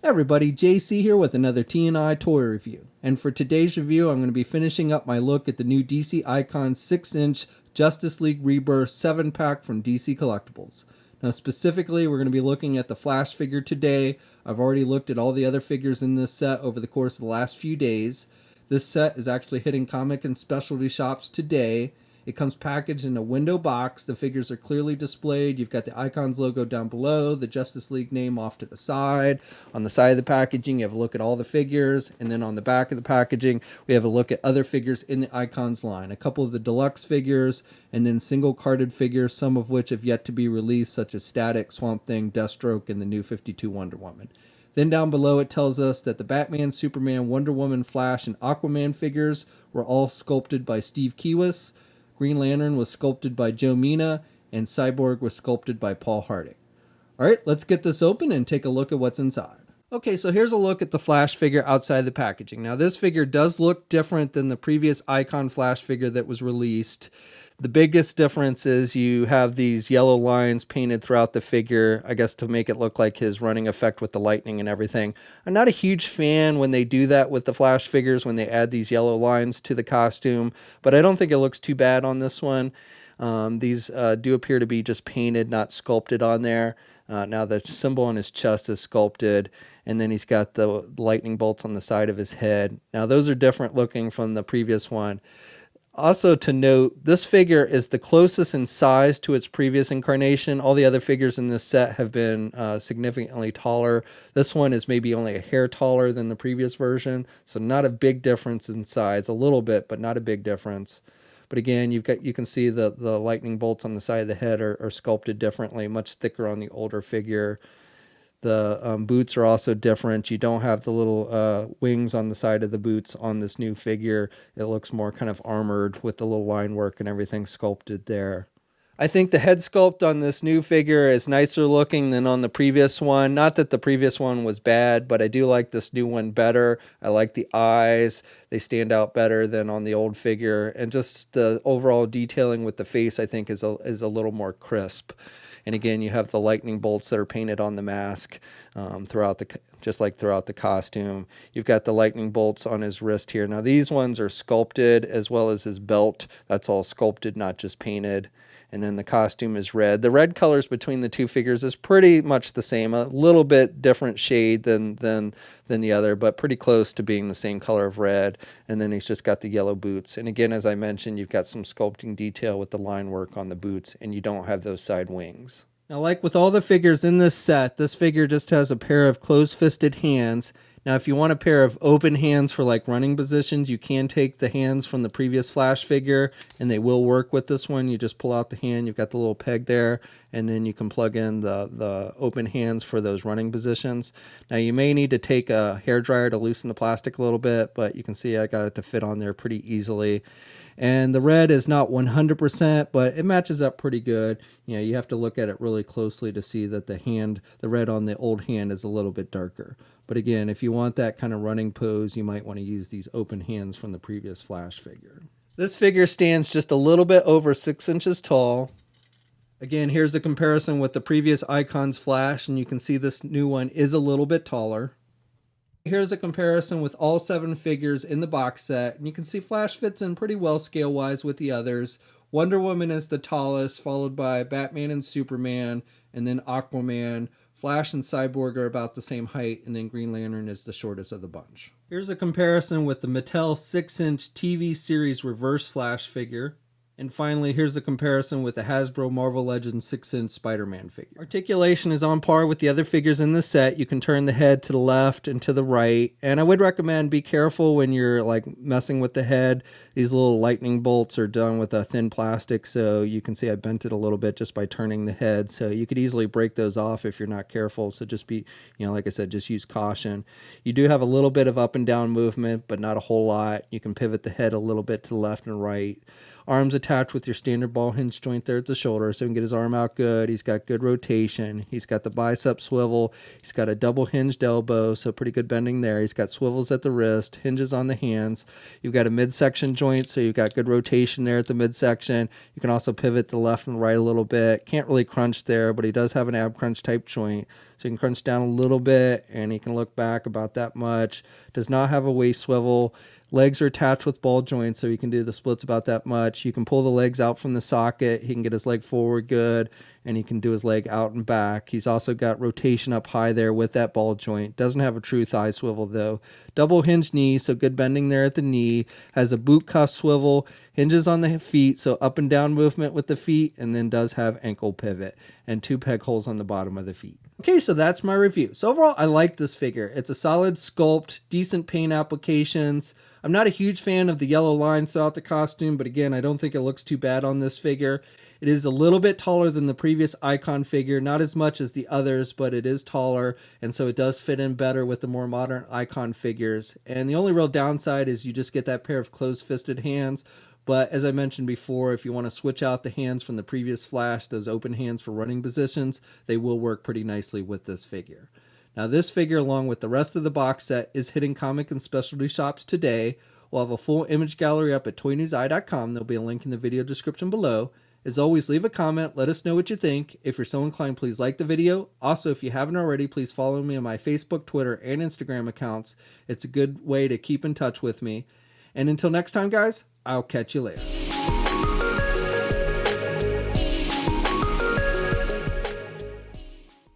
Everybody, JC here with another T&I toy review. And for today's review, I'm going to be finishing up my look at the new DC Icons 6-inch Justice League Rebirth 7-pack from DC Collectibles. Now specifically, we're going to be looking at the Flash figure today. I've already looked at all the other figures in this set over the course of the last few days. This set is actually hitting comic and specialty shops today. It comes packaged in a window box. The figures are clearly displayed. You've got the Icons logo down below, the Justice League name off to the side. On the side of the packaging, you have a look at all the figures. And then on the back of the packaging, we have a look at other figures in the Icons line. A couple of the deluxe figures, and then single carded figures, some of which have yet to be released, such as Static, Swamp Thing, Deathstroke, and the new 52 Wonder Woman. Then down below it tells us that the Batman, Superman, Wonder Woman, Flash, and Aquaman figures were all sculpted by Steve Kiewis. Green Lantern was sculpted by Joe Mina, and Cyborg was sculpted by Paul Hardig. Alright, let's get this open and take a look at what's inside. Okay, so here's a look at the Flash figure outside the packaging. Now this figure does look different than the previous Icon Flash figure that was released. The biggest difference is you have these yellow lines painted throughout the figure, I guess to make it look like his running effect with the lightning and everything. I'm not a huge fan when they do that with the Flash figures, when they add these yellow lines to the costume, but I don't think it looks too bad on this one. These do appear to be just painted, not sculpted on there. Now the symbol on his chest is sculpted, and then he's got the lightning bolts on the side of his head. Now those are different looking from the previous one. Also to note, this figure is the closest in size to its previous incarnation. All the other figures in this set have been significantly taller. This one is maybe only a hair taller than the previous version, so not a big difference in size. A little bit, but not a big difference. But again, you can see the lightning bolts on the side of the head are sculpted differently, much thicker on the older figure. The boots are also different. You don't have the little wings on the side of the boots on this new figure. It looks more kind of armored with the little line work and everything sculpted there. I think the head sculpt on this new figure is nicer looking than on the previous one. Not that the previous one was bad, but I do like this new one better. I like the eyes. They stand out better than on the old figure. And just the overall detailing with the face, I think, is a little more crisp. And again, you have the lightning bolts that are painted on the mask just like throughout the costume. You've got the lightning bolts on his wrist here. Now these ones are sculpted, as well as his belt. That's all sculpted, not just painted. And then the costume is red. The red colors between the two figures is pretty much the same. A little bit different shade than the other, but pretty close to being the same color of red. And then he's just got the yellow boots. And again, as I mentioned, you've got some sculpting detail with the line work on the boots, and you don't have those side wings. Now, like with all the figures in this set, this figure just has a pair of closed-fisted hands. Now, if you want a pair of open hands for like running positions, you can take the hands from the previous Flash figure, and they will work with this one. You just pull out the hand, you've got the little peg there, and then you can plug in the open hands for those running positions. Now, you may need to take a hairdryer to loosen the plastic a little bit, but you can see I got it to fit on there pretty easily. And the red is not 100%, but it matches up pretty good. You know, you have to look at it really closely to see that the red on the old hand is a little bit darker. But again, if you want that kind of running pose, you might want to use these open hands from the previous Flash figure. This figure stands just a little bit over 6 inches tall. Again, here's a comparison with the previous Icons Flash, and you can see this new one is a little bit taller. Here's a comparison with all 7 figures in the box set, and you can see Flash fits in pretty well scale-wise with the others. Wonder Woman is the tallest, followed by Batman and Superman, and then Aquaman. Flash and Cyborg are about the same height, and then Green Lantern is the shortest of the bunch. Here's a comparison with the Mattel 6-inch TV series Reverse Flash figure. And finally, here's a comparison with the Hasbro Marvel Legends 6-inch Spider-Man figure. Articulation is on par with the other figures in the set. You can turn the head to the left and to the right. And I would recommend be careful when you're like messing with the head. These little lightning bolts are done with a thin plastic, so you can see I bent it a little bit just by turning the head. So you could easily break those off if you're not careful. So just be, like I said, just use caution. You do have a little bit of up and down movement, but not a whole lot. You can pivot the head a little bit to the left and right. Arms attached with your standard ball hinge joint there at the shoulder, so he can get his arm out good. He's got good rotation. He's got the bicep swivel. He's got a double hinged elbow, so pretty good bending there. He's got swivels at the wrist, hinges on the hands. You've got a midsection joint, so you've got good rotation there at the midsection. You can also pivot to the left and right a little bit. Can't really crunch there, but he does have an ab crunch type joint. So you can crunch down a little bit and he can look back about that much. Does not have a waist swivel. Legs are attached with ball joints, so you can do the splits about that much. You can pull the legs out from the socket. He can get his leg forward good, and he can do his leg out and back. He's also got rotation up high there with that ball joint. Doesn't have a true thigh swivel, though. Double hinge knee, so good bending there at the knee. Has a boot cuff swivel. Hinges on the feet, so up and down movement with the feet, and then does have ankle pivot and 2 peg holes on the bottom of the feet. Okay, so that's my review. So overall, I like this figure. It's a solid sculpt, decent paint applications. I'm not a huge fan of the yellow lines throughout the costume, but again, I don't think it looks too bad on this figure. It is a little bit taller than the previous Icon figure, not as much as the others, but it is taller, and so it does fit in better with the more modern Icon figures. And the only real downside is you just get that pair of closed-fisted hands. But as I mentioned before, if you want to switch out the hands from the previous Flash, those open hands for running positions, they will work pretty nicely with this figure. Now this figure, along with the rest of the box set, is hitting comic and specialty shops today. We'll have a full image gallery up at toynewseye.com. There'll be a link in the video description below. As always, leave a comment. Let us know what you think. If you're so inclined, please like the video. Also, if you haven't already, please follow me on my Facebook, Twitter, and Instagram accounts. It's a good way to keep in touch with me. And until next time, guys, I'll catch you later.